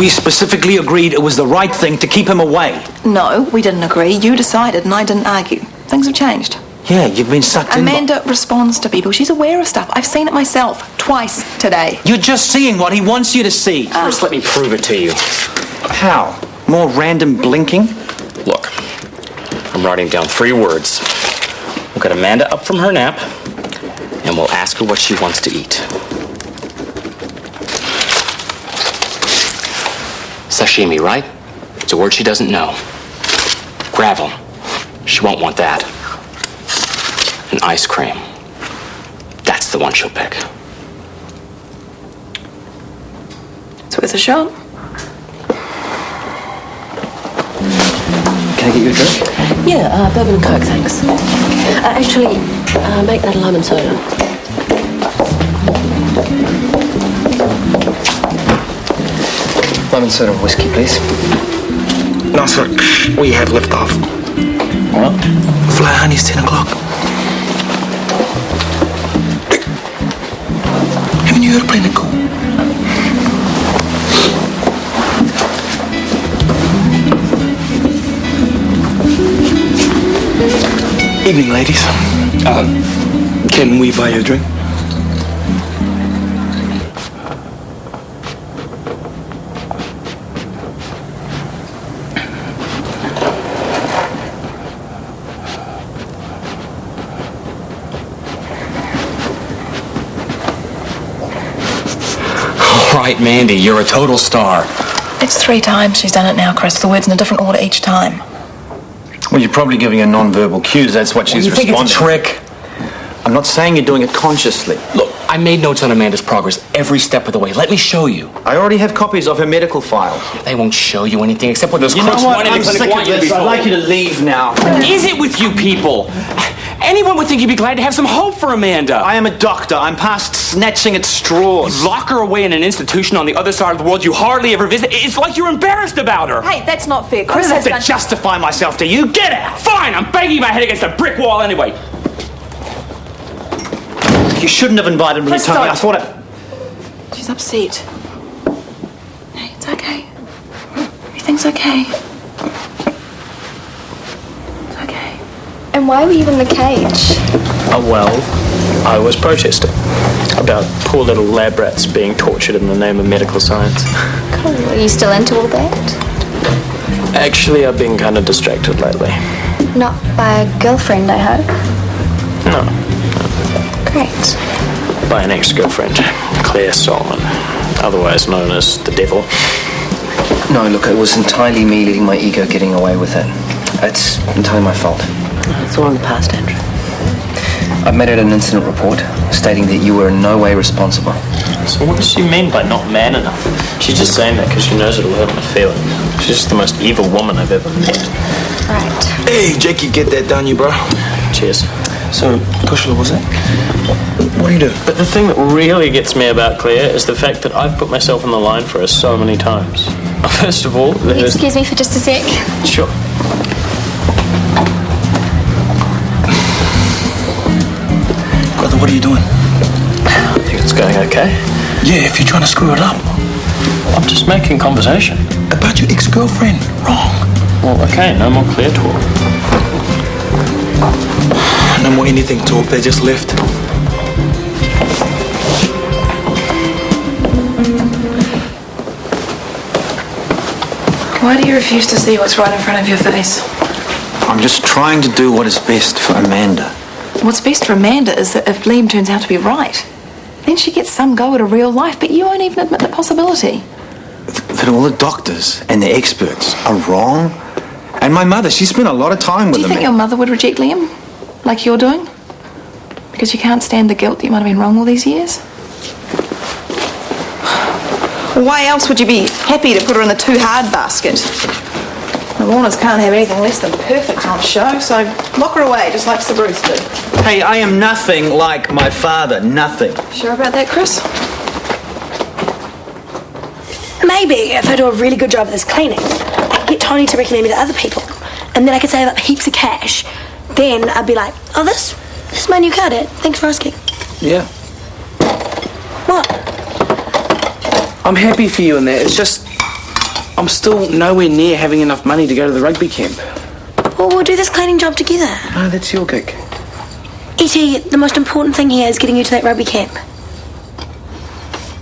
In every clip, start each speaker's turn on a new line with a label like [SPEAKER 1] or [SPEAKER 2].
[SPEAKER 1] We specifically agreed it was the right thing to keep him away.
[SPEAKER 2] No, we didn't agree. You decided and I didn't argue. Things have changed.
[SPEAKER 1] Yeah, you've been sucked in.
[SPEAKER 2] Amanda responds to people. She's aware of stuff. I've seen it myself twice today.
[SPEAKER 1] You're just seeing what he wants you to see.
[SPEAKER 3] First, let me prove it to you.
[SPEAKER 1] How? More random blinking?
[SPEAKER 3] Look, I'm writing down 3 words. We'll get Amanda up from her nap, and we'll ask her what she wants to eat. Sashimi, right? It's a word she doesn't know. Gravel. She won't want that. And ice cream. That's the one she'll pick.
[SPEAKER 2] It's worth a shot.
[SPEAKER 4] Can I get you a drink?
[SPEAKER 5] Yeah, bourbon and Coke, thanks. Actually, make that a lemon soda.
[SPEAKER 4] Lemon soda and whiskey, please.
[SPEAKER 6] No, sir. We have liftoff.
[SPEAKER 4] What?
[SPEAKER 6] Fly honey's 10 o'clock. Haven't you heard of Planet Cool? Evening, ladies. Can we buy you a drink?
[SPEAKER 3] Right, Mandy, you're a total star.
[SPEAKER 2] It's 3 times she's done it now, Chris. The word's in a different order each time.
[SPEAKER 1] Well, you're probably giving her non-verbal cues. That's what she's responding.
[SPEAKER 3] You think it's a trick?
[SPEAKER 1] I'm not saying you're doing it consciously.
[SPEAKER 3] Look, I made notes on Amanda's progress every step of the way. Let me show you.
[SPEAKER 1] I already have copies of her medical file.
[SPEAKER 3] They won't show you anything except what those crooks
[SPEAKER 1] what?
[SPEAKER 3] want in
[SPEAKER 1] I'm
[SPEAKER 3] the clinic
[SPEAKER 1] sick
[SPEAKER 3] want
[SPEAKER 1] of
[SPEAKER 3] you to be
[SPEAKER 1] this. I'd
[SPEAKER 3] told.
[SPEAKER 1] like you to leave now.
[SPEAKER 3] What is it with you people? Anyone would think you'd be glad to have some hope for Amanda.
[SPEAKER 1] I am a doctor. I'm past snatching at straws.
[SPEAKER 3] Lock her away in an institution on the other side of the world you hardly ever visit. It's like you're embarrassed about her.
[SPEAKER 2] Hey, that's not fair.
[SPEAKER 1] I
[SPEAKER 2] Chris
[SPEAKER 1] don't have
[SPEAKER 2] has
[SPEAKER 1] to justify myself to you. Get out!
[SPEAKER 3] Fine, I'm banging my head against a brick wall anyway.
[SPEAKER 1] You shouldn't have invited me to
[SPEAKER 2] Chris,
[SPEAKER 1] tell me. I
[SPEAKER 2] don't.
[SPEAKER 1] thought it...
[SPEAKER 2] She's upset. Hey, it's okay. Everything's okay. It's okay.
[SPEAKER 7] And why were you in the cage?
[SPEAKER 8] Oh, well, I was protesting about poor little lab rats being tortured in the name of medical science.
[SPEAKER 7] Cool. Are you still into all that?
[SPEAKER 8] Actually, I've been kind of distracted lately.
[SPEAKER 7] Not by a girlfriend, I hope.
[SPEAKER 8] No,
[SPEAKER 7] Great.
[SPEAKER 8] by an ex-girlfriend, Claire Solomon, otherwise known as the devil.
[SPEAKER 4] No, look, it was entirely me letting my ego getting away with it. It's entirely my fault.
[SPEAKER 5] It's all in the past, Andrew.
[SPEAKER 4] I've made it an incident report stating that you were in no way responsible.
[SPEAKER 8] So what does she mean by not man enough? She's just saying that because she knows it'll hurt my feelings. She's just the most evil woman I've ever met.
[SPEAKER 7] Right.
[SPEAKER 6] Hey, Jakey, get that done, you bro.
[SPEAKER 8] Cheers.
[SPEAKER 6] So, Kushla, was it? What do you do?
[SPEAKER 8] But the thing that really gets me about Claire is the fact that I've put myself on the line for her so many times. First of all, there's...
[SPEAKER 7] Excuse me for just a sec.
[SPEAKER 8] Sure.
[SPEAKER 6] Brother, what are you doing?
[SPEAKER 8] I think it's going okay.
[SPEAKER 6] Yeah, if you're trying to screw it up.
[SPEAKER 8] I'm just making conversation.
[SPEAKER 6] About your ex-girlfriend. Wrong.
[SPEAKER 8] Well, okay, no more Claire talk.
[SPEAKER 6] No more anything talk, they just left.
[SPEAKER 2] Why do you refuse to see what's right in front of your face?
[SPEAKER 1] I'm just trying to do what is best for Amanda.
[SPEAKER 2] What's best for Amanda is that if Liam turns out to be right, then she gets some go at a real life, but you won't even admit the possibility.
[SPEAKER 1] That all the doctors and the experts are wrong. And my mother, she spent a lot of time with
[SPEAKER 2] Do you
[SPEAKER 1] them.
[SPEAKER 2] think your mother would reject Liam? Like you're doing? Because you can't stand the guilt that you might have been wrong all these years? Why else would you be happy to put her in the too hard basket? The Warners can't have anything less than perfect on show, so lock her away, just like Sir Bruce did.
[SPEAKER 1] Hey, I am nothing like my father. Nothing.
[SPEAKER 2] Sure about that, Chris?
[SPEAKER 9] Maybe if I do a really good job of this cleaning, I could get Tony to recommend me to other people, and then I could save up heaps of cash. Then I'd be like, oh, this is my new car, Dad. Thanks for asking.
[SPEAKER 6] Yeah.
[SPEAKER 9] What?
[SPEAKER 6] I'm happy for you in that. It's just, I'm still nowhere near having enough money to go to the rugby camp.
[SPEAKER 9] Well, we'll do this cleaning job together.
[SPEAKER 6] No, that's your gig.
[SPEAKER 9] E.T., the most important thing here is getting you to that rugby camp.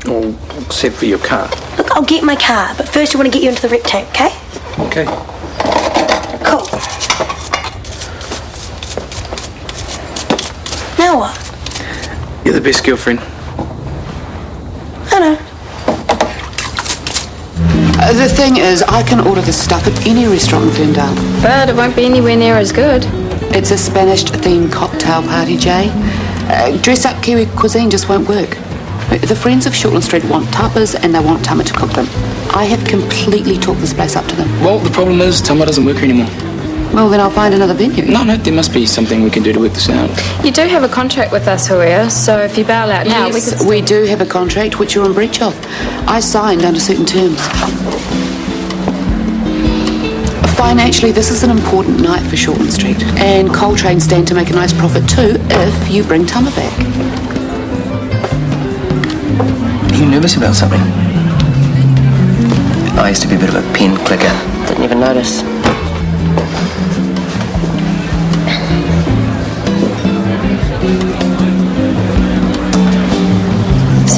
[SPEAKER 6] Well, except for your car.
[SPEAKER 9] Look, I'll get my car, but first I want to get you into the rec tank, okay?
[SPEAKER 6] Okay.
[SPEAKER 9] Cool. Now what?
[SPEAKER 6] You're the best girlfriend.
[SPEAKER 9] I know.
[SPEAKER 10] The thing is, I can order this stuff at any restaurant in Ferndale.
[SPEAKER 7] But it won't be anywhere near as good.
[SPEAKER 10] It's a Spanish-themed cocktail party, Jay. Dress-up Kiwi cuisine just won't work. The friends of Shortland Street want tapas and they want Tama to cook them. I have completely talked this place up to them.
[SPEAKER 6] Well, the problem is Tama doesn't work here anymore.
[SPEAKER 10] Well, then I'll find another venue.
[SPEAKER 6] No, there must be something we can do to work this out.
[SPEAKER 7] You do have a contract with us, Hoya, so if you bail out now,
[SPEAKER 10] Yes, we do have a contract which you're in breach of. I signed under certain terms. Financially, this is an important night for Shortland Street, and Coltrane stand to make a nice profit too if you bring Tama back.
[SPEAKER 4] Are you nervous about something? I used to be a bit of a pen clicker.
[SPEAKER 5] Didn't even notice.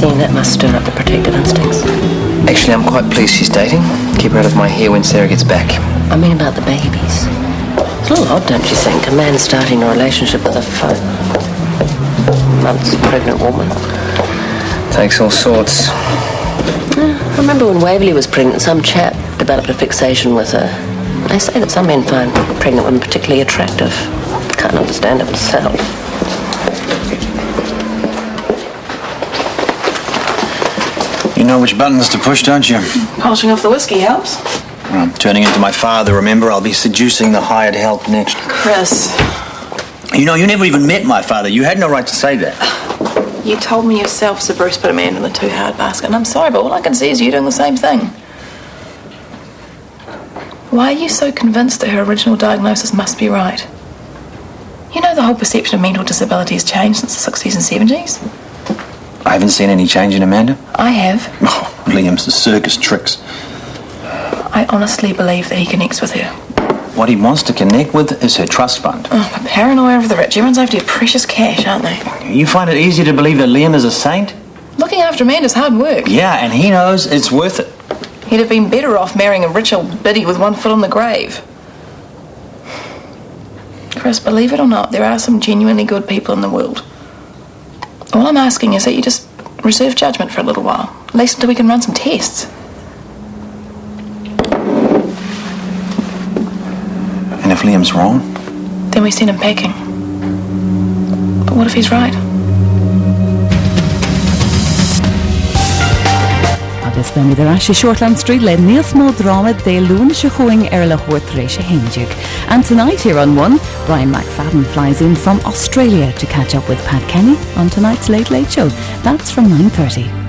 [SPEAKER 5] Seeing that must stir up the protective instincts.
[SPEAKER 4] Actually, I'm quite pleased she's dating. Keep her out of my hair when Sarah gets back.
[SPEAKER 5] I mean about the babies. It's a little odd, don't you think? A man starting a relationship with a 5-month pregnant woman.
[SPEAKER 4] Takes all sorts.
[SPEAKER 5] I remember when Waverley was pregnant, some chap developed a fixation with her. They say that some men find pregnant women particularly attractive. Can't understand it myself.
[SPEAKER 1] You know which buttons to push, don't you?
[SPEAKER 2] Polishing off the whiskey helps.
[SPEAKER 1] Well, I'm turning into my father, remember? I'll be seducing the hired help next.
[SPEAKER 2] Chris,
[SPEAKER 1] You know, you never even met my father. You had no right to say that.
[SPEAKER 2] you told me yourself Sir Bruce put Amanda in the too hard basket, and I'm sorry, but all I can see is you doing the same thing. Why are you so convinced that her original diagnosis must be right? You know the whole perception of mental disability has changed since the 60s and 70s?
[SPEAKER 1] I haven't seen any change in Amanda.
[SPEAKER 2] I have.
[SPEAKER 1] Oh, Liam's the circus tricks.
[SPEAKER 2] I honestly believe that he connects with her.
[SPEAKER 1] What he wants to connect with is her trust fund.
[SPEAKER 2] Oh, the paranoia of the rich. Everyone's after your precious cash, aren't they?
[SPEAKER 1] You find it easier to believe that Liam is a saint?
[SPEAKER 2] Looking after Amanda's hard work.
[SPEAKER 1] Yeah, and he knows it's worth it.
[SPEAKER 2] He'd have been better off marrying a rich old biddy with one foot on the grave. Chris, believe it or not, there are some genuinely good people in the world. All I'm asking is that you just reserve judgment for a little while, at least until we can run some tests.
[SPEAKER 1] And if Liam's wrong?
[SPEAKER 2] Then we send him packing. But what if he's right?
[SPEAKER 11] Agus ben idir ashe Shortland Street le níos mó drama de lún se chuing le huirtaréis a Hindig. And tonight here on One, Brian McFadden flies in from Australia to catch up with Pat Kenny on tonight's Late Late Show. That's from 9:30.